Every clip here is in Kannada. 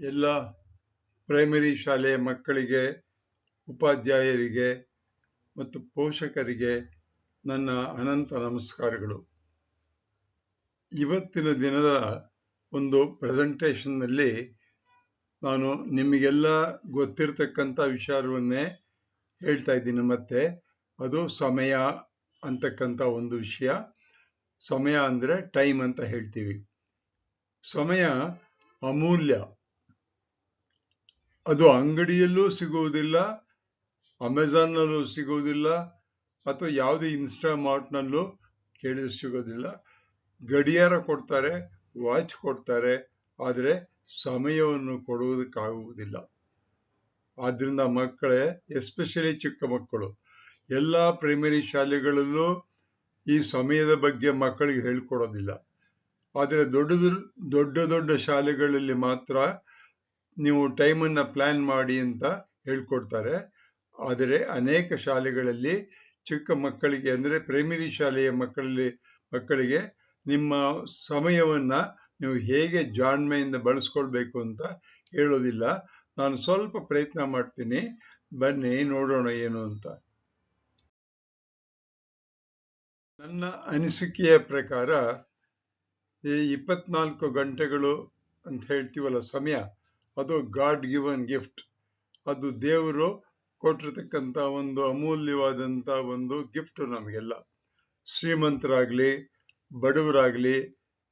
ಎಲ್ಲ ಪ್ರೈಮರಿ ಶಾಲೆಯ ಮಕ್ಕಳಿಗೆ, ಉಪಾಧ್ಯಾಯರಿಗೆ ಮತ್ತು ಪೋಷಕರಿಗೆ ನನ್ನ ಅನಂತ ನಮಸ್ಕಾರಗಳು. ಇವತ್ತಿನ ದಿನದ ಒಂದು ಪ್ರೆಸೆಂಟೇಷನ್ನಲ್ಲಿ ನಾನು ನಿಮಗೆಲ್ಲ ಗೊತ್ತಿರತಕ್ಕಂಥ ವಿಚಾರವನ್ನೇ ಹೇಳ್ತಾ ಇದ್ದೀನಿ. ಮತ್ತೆ ಅದು ಸಮಯ ಅಂತಕ್ಕಂಥ ಒಂದು ವಿಷಯ. ಸಮಯ ಅಂದರೆ ಟೈಮ್ ಅಂತ ಹೇಳ್ತೀವಿ. ಸಮಯ ಅಮೂಲ್ಯ. ಅದು ಅಂಗಡಿಯಲ್ಲೂ ಸಿಗುವುದಿಲ್ಲ, ಅಮೆಝಾನ್ನಲ್ಲೂ ಸಿಗುವುದಿಲ್ಲ, ಅಥವಾ ಯಾವುದೇ ಇನ್ಸ್ಟಾಮಾರ್ಟ್ನಲ್ಲೂ ಕೇಳಿದ್ರೆ ಸಿಗೋದಿಲ್ಲ. ಗಡಿಯಾರ ಕೊಡ್ತಾರೆ, ವಾಚ್ ಕೊಡ್ತಾರೆ, ಆದರೆ ಸಮಯವನ್ನು ಕೊಡುವುದಕ್ಕಾಗುವುದಿಲ್ಲ. ಆದ್ದರಿಂದ ಮಕ್ಕಳೇ, ಎಸ್ಪೆಷಲಿ ಚಿಕ್ಕ ಮಕ್ಕಳು, ಎಲ್ಲ ಪ್ರೈಮರಿ ಶಾಲೆಗಳಲ್ಲೂ ಈ ಸಮಯದ ಬಗ್ಗೆ ಮಕ್ಕಳಿಗೆ ಹೇಳ್ಕೊಡೋದಿಲ್ಲ. ಆದರೆ ದೊಡ್ಡ ದೊಡ್ಡ ಶಾಲೆಗಳಲ್ಲಿ ಮಾತ್ರ ನೀವು ಟೈಮನ್ನು ಪ್ಲಾನ್ ಮಾಡಿ ಅಂತ ಹೇಳ್ಕೊಡ್ತಾರೆ. ಆದರೆ ಅನೇಕ ಶಾಲೆಗಳಲ್ಲಿ ಚಿಕ್ಕ ಮಕ್ಕಳಿಗೆ, ಅಂದರೆ ಪ್ರೈಮರಿ ಶಾಲೆಯ ಮಕ್ಕಳಿಗೆ ನಿಮ್ಮ ಸಮಯವನ್ನ ನೀವು ಹೇಗೆ ಜಾಣ್ಮೆಯಿಂದ ಬಳಸ್ಕೊಳ್ಬೇಕು ಅಂತ ಹೇಳೋದಿಲ್ಲ. ನಾನು ಸ್ವಲ್ಪ ಪ್ರಯತ್ನ ಮಾಡ್ತೀನಿ, ಬನ್ನಿ ನೋಡೋಣ ಏನು ಅಂತ. ನನ್ನ ಅನಿಸಿಕೆಯ ಪ್ರಕಾರ ಈ 24 ಗಂಟೆಗಳು ಅಂತ ಹೇಳ್ತೀವಲ್ಲ ಸಮಯ, ಅದು ಗಾಡ್ ಗಿವನ್ ಗಿಫ್ಟ್. ಅದು ದೇವರು ಕೊಟ್ಟಿರ್ತಕ್ಕಂಥ ಒಂದು ಅಮೂಲ್ಯವಾದಂಥ ಒಂದು ಗಿಫ್ಟ್ ನಮಗೆಲ್ಲ. ಶ್ರೀಮಂತರಾಗ್ಲಿ, ಬಡವರಾಗ್ಲಿ,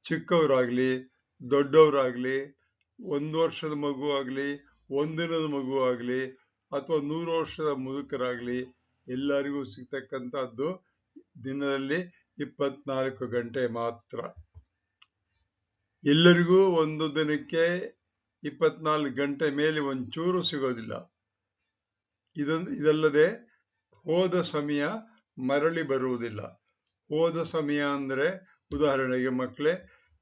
ಚಿಕ್ಕವರಾಗ್ಲಿ, ದೊಡ್ಡವರಾಗ್ಲಿ, 1 ವರ್ಷದ ಮಗು ಆಗಲಿ, 1 ದಿನದ ಮಗು ಆಗಲಿ, ಅಥವಾ 100 ವರ್ಷದ ಮುದುಕರಾಗ್ಲಿ, ಎಲ್ಲರಿಗೂ ಸಿಗ್ತಕ್ಕಂಥದ್ದು ದಿನದಲ್ಲಿ 24 ಗಂಟೆ ಮಾತ್ರ. ಎಲ್ಲರಿಗೂ ಒಂದು ದಿನಕ್ಕೆ 24 ಗಂಟೆ ಮೇಲೆ ಒಂಚೂರು ಸಿಗೋದಿಲ್ಲ. ಇದಲ್ಲದೆ ಹೋದ ಸಮಯ ಮರಳಿ ಬರುವುದಿಲ್ಲ. ಹೋದ ಸಮಯ ಅಂದರೆ, ಉದಾಹರಣೆಗೆ ಮಕ್ಕಳೇ,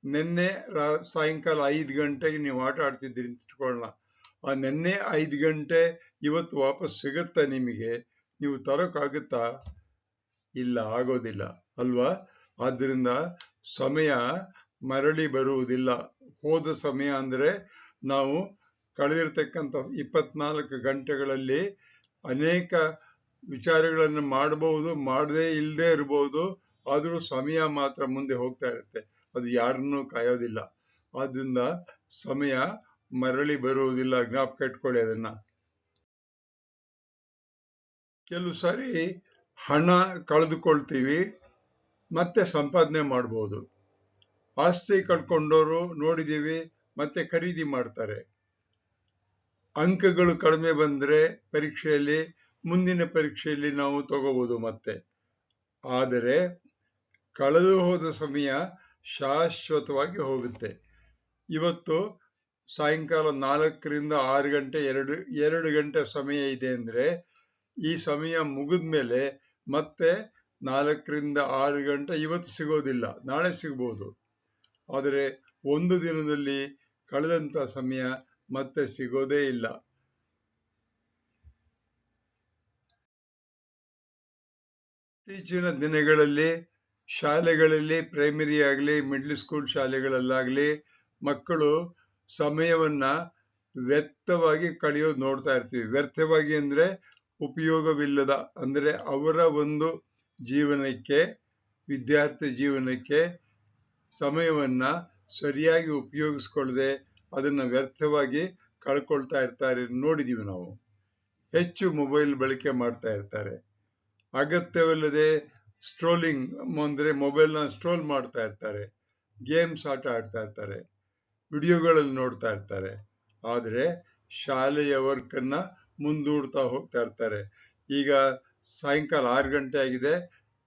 ನಿನ್ನೆ ಸಾಯಂಕಾಲ 5 ಗಂಟೆಗೆ ನೀವು ಆಟ ಆಡ್ತಿದ್ದೀರಿ ಅಂತ ಇಟ್ಕೊಳ್ಳೋಣ. ಆ ನಿನ್ನೆ 5 ಗಂಟೆ ಇವತ್ತು ವಾಪಸ್ ಸಿಗುತ್ತಾ ನಿಮಗೆ? ನೀವು ತರೋಕ್ಕಾಗುತ್ತಾ? ಇಲ್ಲ, ಆಗೋದಿಲ್ಲ ಅಲ್ವಾ? ಆದ್ದರಿಂದ ಸಮಯ ಮರಳಿ ಬರುವುದಿಲ್ಲ. ಹೋದ ಸಮಯ ಅಂದರೆ ನಾವು ಕಳೆದಿರ್ತಕ್ಕಂಥ 24 ಗಂಟೆಗಳಲ್ಲಿ ಅನೇಕ ವಿಚಾರಗಳನ್ನು ಮಾಡಬಹುದು, ಮಾಡದೇ ಇಲ್ಲದೆ ಇರಬಹುದು. ಆದರೂ ಸಮಯ ಮಾತ್ರ ಮುಂದೆ ಹೋಗ್ತಾ ಇರುತ್ತೆ, ಅದು ಯಾರನ್ನೂ ಕಾಯೋದಿಲ್ಲ. ಆದ್ದರಿಂದ ಸಮಯ ಮರಳಿ ಬರುವುದಿಲ್ಲ, ಜ್ಞಾಪಕ ಇಟ್ಕೊಳ್ಳಿ ಅದನ್ನ. ಕೆಲವು ಸಾರಿ ಹಣ ಕಳೆದುಕೊಳ್ತೀವಿ, ಮತ್ತೆ ಸಂಪಾದನೆ ಮಾಡಬಹುದು. ಆಸ್ತಿ ಕಳ್ಕೊಂಡವರು ನೋಡಿದೀವಿ, ಮತ್ತೆ ಖರೀದಿ ಮಾಡ್ತಾರೆ. ಅಂಕಗಳು ಕಡಿಮೆ ಬಂದ್ರೆ ಪರೀಕ್ಷೆಯಲ್ಲಿ, ಮುಂದಿನ ಪರೀಕ್ಷೆಯಲ್ಲಿ ನಾವು ತಗೋಬಹುದು ಮತ್ತೆ. ಆದರೆ ಕಳೆದು ಹೋದ ಸಮಯ ಶಾಶ್ವತವಾಗಿ ಹೋಗುತ್ತೆ. ಇವತ್ತು ಸಾಯಂಕಾಲ 4ರಿಂದ 6 ಗಂಟೆ 2 ಗಂಟೆ ಸಮಯ ಇದೆ ಅಂದ್ರೆ, ಈ ಸಮಯ ಮುಗಿದ್ಮೇಲೆ ಮತ್ತೆ 4ರಿಂದ 6 ಗಂಟೆ ಇವತ್ತು ಸಿಗೋದಿಲ್ಲ, ನಾಳೆ ಸಿಗ್ಬೋದು. ಆದರೆ ಒಂದು ದಿನದಲ್ಲಿ ಕಳೆದಂತ ಸಮಯ ಮತ್ತೆ ಸಿಗೋದೇ ಇಲ್ಲ. ಇತ್ತೀಚಿನ ದಿನಗಳಲ್ಲಿ ಶಾಲೆಗಳಲ್ಲಿ, ಪ್ರೈಮರಿ ಆಗಲಿ, ಮಿಡ್ಲ್ ಸ್ಕೂಲ್ ಶಾಲೆಗಳಲ್ಲಾಗಲಿ, ಮಕ್ಕಳು ಸಮಯವನ್ನ ವ್ಯರ್ಥವಾಗಿ ಕಳೆಯೋದು ನೋಡ್ತಾ ಇರ್ತೀವಿ. ವ್ಯರ್ಥವಾಗಿ ಅಂದ್ರೆ ಉಪಯೋಗವಿಲ್ಲದ, ಅಂದ್ರೆ ಅವರ ಒಂದು ಜೀವನಕ್ಕೆ, ವಿದ್ಯಾರ್ಥಿ ಜೀವನಕ್ಕೆ ಸಮಯವನ್ನ ಸರಿಯಾಗಿ ಉಪಯೋಗಿಸ್ಕೊಳ್ಳದೆ ಅದನ್ನ ವ್ಯರ್ಥವಾಗಿ ಕಳ್ಕೊಳ್ತಾ ಇರ್ತಾರೆ, ನೋಡಿದೀವಿ ನಾವು. ಹೆಚ್ಚು ಮೊಬೈಲ್ ಬಳಕೆ ಮಾಡ್ತಾ ಇರ್ತಾರೆ. ಅಗತ್ಯವಿಲ್ಲದೆ ಸ್ಟ್ರೋಲಿಂಗ್ ಅಂದ್ರೆ ಮೊಬೈಲ್ನ ಸ್ಟ್ರೋಲ್ ಮಾಡ್ತಾ ಇರ್ತಾರೆ, ಗೇಮ್ಸ್ ಆಟ ಆಡ್ತಾ ಇರ್ತಾರೆ, ವಿಡಿಯೋಗಳಲ್ಲಿ ನೋಡ್ತಾ ಇರ್ತಾರೆ. ಆದರೆ ಶಾಲೆಯ ವರ್ಕನ್ನ ಮುಂದೂಡ್ತಾ ಹೋಗ್ತಾ ಇರ್ತಾರೆ. ಈಗ ಸಾಯಂಕಾಲ 6 ಗಂಟೆ ಆಗಿದೆ,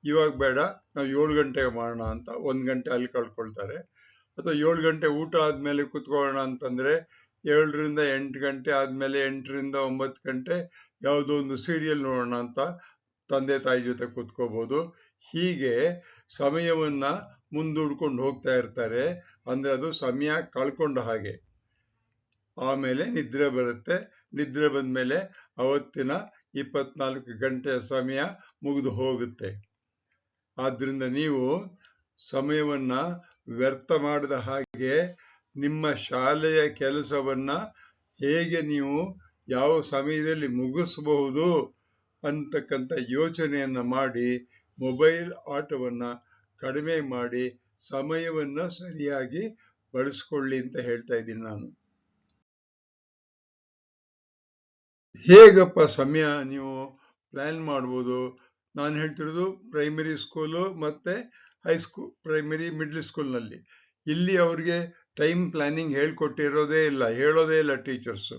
ಇವಾಗ ಬೇಡ, ನಾವು 7 ಗಂಟೆಗೆ ಮಾಡೋಣ ಅಂತ 1 ಗಂಟೆ ಅಲ್ಲಿ ಕಳ್ಕೊಳ್ತಾರೆ. ಅಥವಾ 7 ಗಂಟೆ ಊಟ ಆದ್ಮೇಲೆ ಕುತ್ಕೊಳ್ಳೋಣ ಅಂತಂದ್ರೆ 7ರಿಂದ 8 ಗಂಟೆ ಆದ್ಮೇಲೆ 8ರಿಂದ 9 ಗಂಟೆ ಯಾವುದೋ ಒಂದು ಸೀರಿಯಲ್ ನೋಡೋಣ ಅಂತ ತಂದೆ ತಾಯಿ ಜೊತೆ ಕೂತ್ಕೋಬಹುದು. ಹೀಗೆ ಸಮಯವನ್ನ ಮುಂದೂಡ್ಕೊಂಡು ಹೋಗ್ತಾ ಇರ್ತಾರೆ. ಅಂದ್ರೆ ಅದು ಸಮಯ ಕಳ್ಕೊಂಡ ಹಾಗೆ. ಆಮೇಲೆ ನಿದ್ರೆ ಬರುತ್ತೆ. ನಿದ್ರೆ ಬಂದ್ಮೇಲೆ ಅವತ್ತಿನ 24 ಗಂಟೆಯ ಸಮಯ ಮುಗಿದು ಹೋಗುತ್ತೆ. ಆದ್ರಿಂದ ನೀವು ಸಮಯವನ್ನ ವ್ಯರ್ಥ ಮಾಡದ ಹಾಗೆ ನಿಮ್ಮ ಶಾಲೆಯ ಕೆಲಸವನ್ನ ಹೇಗೆ ನೀವು ಯಾವ ಸಮಯದಲ್ಲಿ ಮುಗಿಸಬಹುದು ಅಂತಕ್ಕಂಥ ಯೋಚನೆಯನ್ನು ಮಾಡಿ ಮೊಬೈಲ್ ಆಟವನ್ನು ಕಡಿಮೆ ಮಾಡಿ ಸಮಯವನ್ನು ಸರಿಯಾಗಿ ಬಳಸ್ಕೊಳ್ಳಿ ಅಂತ ಹೇಳ್ತಾ ಇದ್ದೀನಿ ನಾನು. ಹೇಗಪ್ಪ ಸಮಯ ನೀವು ಪ್ಲಾನ್ ಮಾಡ್ಬೋದು? ನಾನು ಹೇಳ್ತಿರೋದು ಪ್ರೈಮರಿ ಸ್ಕೂಲು ಮತ್ತೆ ಹೈಸ್ಕೂಲ್, ಪ್ರೈಮರಿ ಮಿಡ್ಲ್ ಸ್ಕೂಲ್ನಲ್ಲಿ. ಇಲ್ಲಿ ಅವ್ರಿಗೆ ಟೈಮ್ ಪ್ಲಾನಿಂಗ್ ಹೇಳ್ಕೊಟ್ಟಿರೋದೇ ಇಲ್ಲ, ಹೇಳೋದೇ ಇಲ್ಲ ಟೀಚರ್ಸು.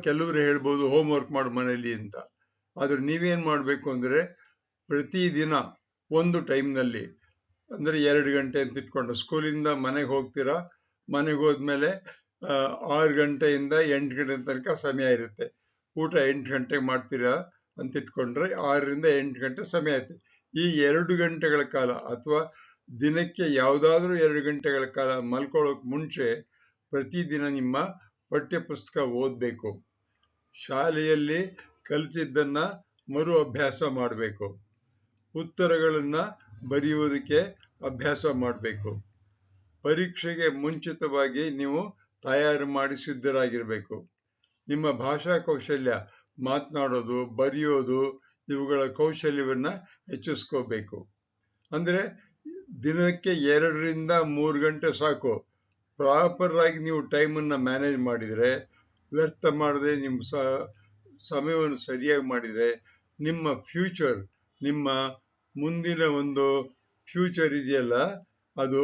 ಕೆಲವರು ಹೇಳ್ಬೋದು ಹೋಮ್ ವರ್ಕ್ ಮಾಡು ಮನೇಲಿ ಅಂತ. ಆದ್ರೆ ನೀವೇನ್ ಮಾಡ್ಬೇಕು ಅಂದ್ರೆ ಪ್ರತಿದಿನ ಒಂದು ಟೈಮ್ನಲ್ಲಿ, ಅಂದ್ರೆ 2 ಗಂಟೆ ಅಂತ ಇಟ್ಕೊಂಡು ಸ್ಕೂಲಿಂದ ಮನೆಗೆ ಹೋಗ್ತೀರಾ, ಮನೆಗೆ ಹೋದ್ಮೇಲೆ 6 ಗಂಟೆಯಿಂದ 8 ಗಂಟೆ ತನಕ ಸಮಯ ಇರುತ್ತೆ. ಊಟ 8 ಗಂಟೆಗೆ ಮಾಡ್ತೀರಾ ಅಂತ ಇಟ್ಕೊಂಡ್ರೆ 6ರಿಂದ 8 ಗಂಟೆ ಸಮಯ ಇರುತ್ತೆ. ಈ 2 ಗಂಟೆಗಳ ಕಾಲ ಅಥವಾ ದಿನಕ್ಕೆ ಯಾವುದಾದ್ರೂ 2 ಗಂಟೆಗಳ ಕಾಲ ಮಲ್ಕೊಳ್ಳೋಕೆ ಮುಂಚೆ ಪ್ರತಿದಿನ ನಿಮ್ಮ ಪಠ್ಯ ಪುಸ್ತಕ ಓದಬೇಕು. ಶಾಲೆಯಲ್ಲಿ ಕಲಿತಿದ್ದನ್ನ ಮರು ಅಭ್ಯಾಸ ಮಾಡಬೇಕು. ಉತ್ತರಗಳನ್ನ ಬರೆಯುವುದಕ್ಕೆ ಅಭ್ಯಾಸ ಮಾಡಬೇಕು. ಪರೀಕ್ಷೆಗೆ ಮುಂಚಿತವಾಗಿ ನೀವು ತಯಾರು ಮಾಡಿ ಸಿದ್ಧರಾಗಿರ್ಬೇಕು. ನಿಮ್ಮ ಭಾಷಾ ಕೌಶಲ್ಯ, ಮಾತನಾಡೋದು, ಬರೆಯೋದು, ಇವುಗಳ ಕೌಶಲ್ಯವನ್ನ ಹೆಚ್ಚಿಸ್ಕೋಬೇಕು. ಅಂದ್ರೆ ದಿನಕ್ಕೆ 2ರಿಂದ 3 ಗಂಟೆ ಸಾಕು. ಪ್ರಾಪರ್ ಆಗಿ ನೀವು ಟೈಮನ್ನು ಮ್ಯಾನೇಜ್ ಮಾಡಿದರೆ, ವ್ಯರ್ಥ ಮಾಡದೆ ನಿಮ್ಮ ಸಮಯವನ್ನು ಸರಿಯಾಗಿ ಮಾಡಿದರೆ, ನಿಮ್ಮ ಫ್ಯೂಚರ್, ನಿಮ್ಮ ಮುಂದಿನ ಒಂದು ಫ್ಯೂಚರ್ ಇದೆಯಲ್ಲ, ಅದು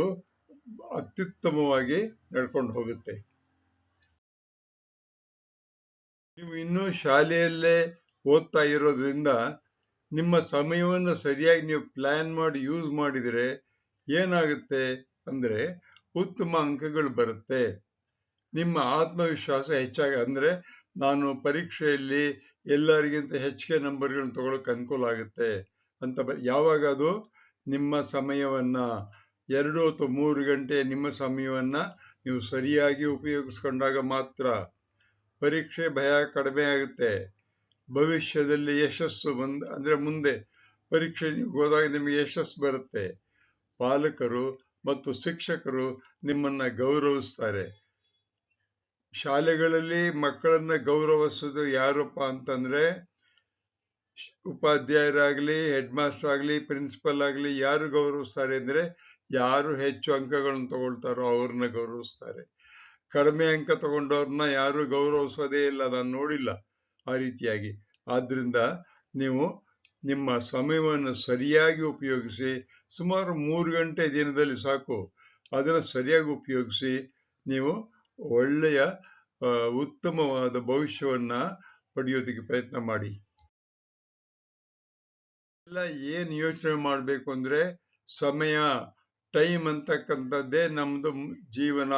ಅತ್ಯುತ್ತಮವಾಗಿ ನಡ್ಕೊಂಡು ಹೋಗುತ್ತೆ. ನೀವು ಇನ್ನೂ ಶಾಲೆಯಲ್ಲೇ ಓದ್ತಾ ಇರೋದ್ರಿಂದ ನಿಮ್ಮ ಸಮಯವನ್ನು ಸರಿಯಾಗಿ ನೀವು ಪ್ಲಾನ್ ಮಾಡಿ ಯೂಸ್ ಮಾಡಿದರೆ ಏನಾಗುತ್ತೆ ಅಂದ್ರೆ ಉತ್ತಮ ಅಂಕಗಳು ಬರುತ್ತೆ. ನಿಮ್ಮ ಆತ್ಮವಿಶ್ವಾಸ ಹೆಚ್ಚಾಗಿ, ಅಂದ್ರೆ ನಾನು ಪರೀಕ್ಷೆಯಲ್ಲಿ ಎಲ್ಲರಿಗಿಂತ ಹೆಚ್ಚಿಗೆ ನಂಬರ್ಗಳನ್ನ ತಗೊಳಕ್ ಅನುಕೂಲ ಆಗುತ್ತೆ ಅಂತ ಯಾವಾಗ ಅದು ನಿಮ್ಮ ಸಮಯವನ್ನ 2 ಅಥವಾ 3 ಗಂಟೆ ನಿಮ್ಮ ಸಮಯವನ್ನ ನೀವು ಸರಿಯಾಗಿ ಉಪಯೋಗಿಸ್ಕೊಂಡಾಗ ಮಾತ್ರ ಪರೀಕ್ಷೆ ಭಯ ಕಡಿಮೆ ಆಗುತ್ತೆ. ಭವಿಷ್ಯದಲ್ಲಿ ಯಶಸ್ಸು ಅಂದ್ರೆ ಮುಂದೆ ಪರೀಕ್ಷೆ ಹೋದಾಗ ನಿಮಗೆ ಯಶಸ್ಸು ಬರುತ್ತೆ. ಪಾಲಕರು ಮತ್ತು ಶಿಕ್ಷಕರು ನಿಮ್ಮನ್ನ ಗೌರವಿಸ್ತಾರೆ. ಶಾಲೆಗಳಲ್ಲಿ ಮಕ್ಕಳನ್ನ ಗೌರವಿಸೋದು ಯಾರಪ್ಪ ಅಂತಂದ್ರೆ ಉಪಾಧ್ಯಾಯರಾಗ್ಲಿ, ಹೆಡ್ ಮಾಸ್ಟರ್ ಆಗ್ಲಿ, ಪ್ರಿನ್ಸಿಪಲ್ ಆಗ್ಲಿ, ಯಾರು ಗೌರವಿಸ್ತಾರೆ ಅಂದ್ರೆ ಯಾರು ಹೆಚ್ಚು ಅಂಕಗಳನ್ನು ತಗೊಳ್ತಾರೋ ಅವ್ರನ್ನ ಗೌರವಿಸ್ತಾರೆ. ಕಡಿಮೆ ಅಂಕ ತಗೊಂಡವ್ರನ್ನ ಯಾರು ಗೌರವಿಸೋದೇ ಇಲ್ಲ, ನಾನು ನೋಡಿಲ್ಲ ಆ ರೀತಿಯಾಗಿ. ಆದ್ರಿಂದ ನೀವು ನಿಮ್ಮ ಸಮಯವನ್ನು ಸರಿಯಾಗಿ ಉಪಯೋಗಿಸಿ, ಸುಮಾರು 3 ಗಂಟೆ ದಿನದಲ್ಲಿ ಸಾಕು. ಅದನ್ನು ಸರಿಯಾಗಿ ಉಪಯೋಗಿಸಿ ನೀವು ಒಳ್ಳೆಯ ಉತ್ತಮವಾದ ಭವಿಷ್ಯವನ್ನ ಪಡೆಯೋದಕ್ಕೆ ಪ್ರಯತ್ನ ಮಾಡಿ. ಎಲ್ಲ ಏನ್ ಯೋಚನೆ ಮಾಡ್ಬೇಕು ಅಂದ್ರೆ ಸಮಯ, ಟೈಮ್ ಅಂತಕ್ಕಂಥದ್ದೇ ನಮ್ದು ಜೀವನ.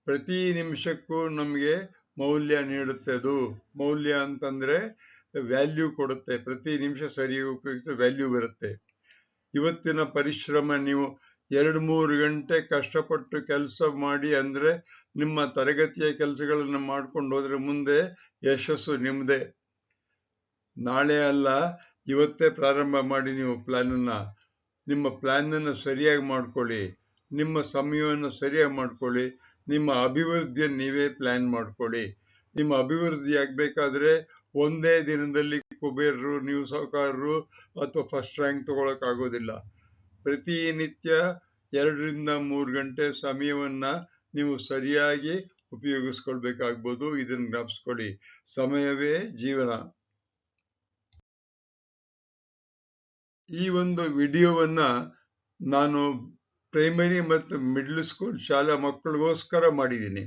ಪ್ರತಿ ನಿಮಿಷಕ್ಕೂ ನಮಗೆ ಮೌಲ್ಯ ನೀಡುತ್ತೆ. ಅದು ಮೌಲ್ಯ ಅಂತಂದ್ರೆ ವ್ಯಾಲ್ಯೂ ಕೊಡುತ್ತೆ. ಪ್ರತಿ ನಿಮಿಷ ಸರಿಯಾಗಿ ಉಪಯೋಗಿಸಿದ್ರೆ ವ್ಯಾಲ್ಯೂ ಬರುತ್ತೆ. ಇವತ್ತಿನ ಪರಿಶ್ರಮ ನೀವು 2-3 ಗಂಟೆ ಕಷ್ಟಪಟ್ಟು ಕೆಲಸ ಮಾಡಿ ಅಂದ್ರೆ ನಿಮ್ಮ ತರಗತಿಯ ಕೆಲಸಗಳನ್ನು ಮಾಡ್ಕೊಂಡು ಹೋದ್ರೆ ಮುಂದೆ ಯಶಸ್ಸು ನಿಮ್ಮದೇ. ನಾಳೆ ಅಲ್ಲ, ಇವತ್ತೇ ಪ್ರಾರಂಭ ಮಾಡಿ ನೀವು ನಿಮ್ಮ ಪ್ಲಾನನ್ನು ಸರಿಯಾಗಿ ಮಾಡ್ಕೊಳ್ಳಿ. ನಿಮ್ಮ ಸಮಯವನ್ನು ಸರಿಯಾಗಿ ಮಾಡ್ಕೊಳ್ಳಿ. ನಿಮ್ಮ ಅಭಿವೃದ್ಧಿಯನ್ನು ನೀವೇ ಪ್ಲಾನ್ ಮಾಡ್ಕೊಳ್ಳಿ. ನಿಮ್ಮ ಅಭಿವೃದ್ಧಿ ಆಗ್ಬೇಕಾದ್ರೆ ಒಂದೇ ದಿನದಲ್ಲಿ ಕುಬೇರರು, ನೀವು ಸಾಹುಕಾರರು ಅಥವಾ ಫಸ್ಟ್ ರ್ಯಾಂಕ್ ತಗೊಳಕ್ ಆಗೋದಿಲ್ಲ. ಪ್ರತಿನಿತ್ಯ 2ರಿಂದ 3 ಗಂಟೆ ಸಮಯವನ್ನ ನೀವು ಸರಿಯಾಗಿ ಉಪಯೋಗಿಸ್ಕೊಳ್ಬೇಕಾಗ್ಬೋದು. ಇದನ್ನ ಜ್ಞಾಪಿಸ್ಕೊಳ್ಳಿ, ಸಮಯವೇ ಜೀವನ. ಈ ಒಂದು ವಿಡಿಯೋವನ್ನ ನಾನು ಪ್ರೈಮರಿ ಮತ್ತು ಮಿಡ್ಲ್ ಸ್ಕೂಲ್ ಶಾಲಾ ಮಕ್ಕಳಿಗೋಸ್ಕರ ಮಾಡಿದ್ದೀನಿ.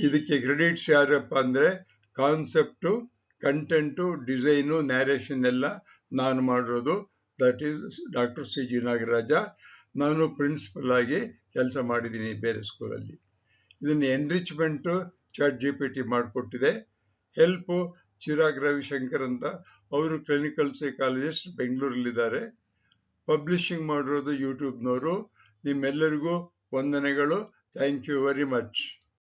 ಇದಕ್ಕೆ ಕ್ರೆಡಿಟ್ಸ್ ಯಾರಪ್ಪ ಅಂದ್ರೆ ಕಾನ್ಸೆಪ್ಟು, ಕಂಟೆಂಟು, ಡಿಸೈನು, ನ್ಯಾರೇಷನ್ ಎಲ್ಲ ನಾನು ಮಾಡಿರೋದು. That is doctor C G Nagaraja. ನಾನು ಪ್ರಿನ್ಸಿಪಲ್ ಆಗಿ ಕೆಲಸ ಮಾಡಿದ್ದೀನಿ ಬೇರೆ ಸ್ಕೂಲಲ್ಲಿ. ಇದನ್ನು ಎನ್ರಿಚ್ಮೆಂಟು ChatGPT ಮಾಡಿಕೊಟ್ಟಿದೆ. ಹೆಲ್ಪು ಚಿರಾಗ್ ರವಿಶಂಕರ್ ಅಂತ, ಅವರು ಕ್ಲಿನಿಕಲ್ ಸೈಕಾಲಜಿಸ್ಟ್, ಬೆಂಗಳೂರಲ್ಲಿದ್ದಾರೆ. ಪಬ್ಲಿಷಿಂಗ್ ಮಾಡಿರೋದು ಯೂಟ್ಯೂಬ್ನವರು. ನಿಮ್ಮೆಲ್ಲರಿಗೂ ವಂದನೆಗಳು. Thank you very much.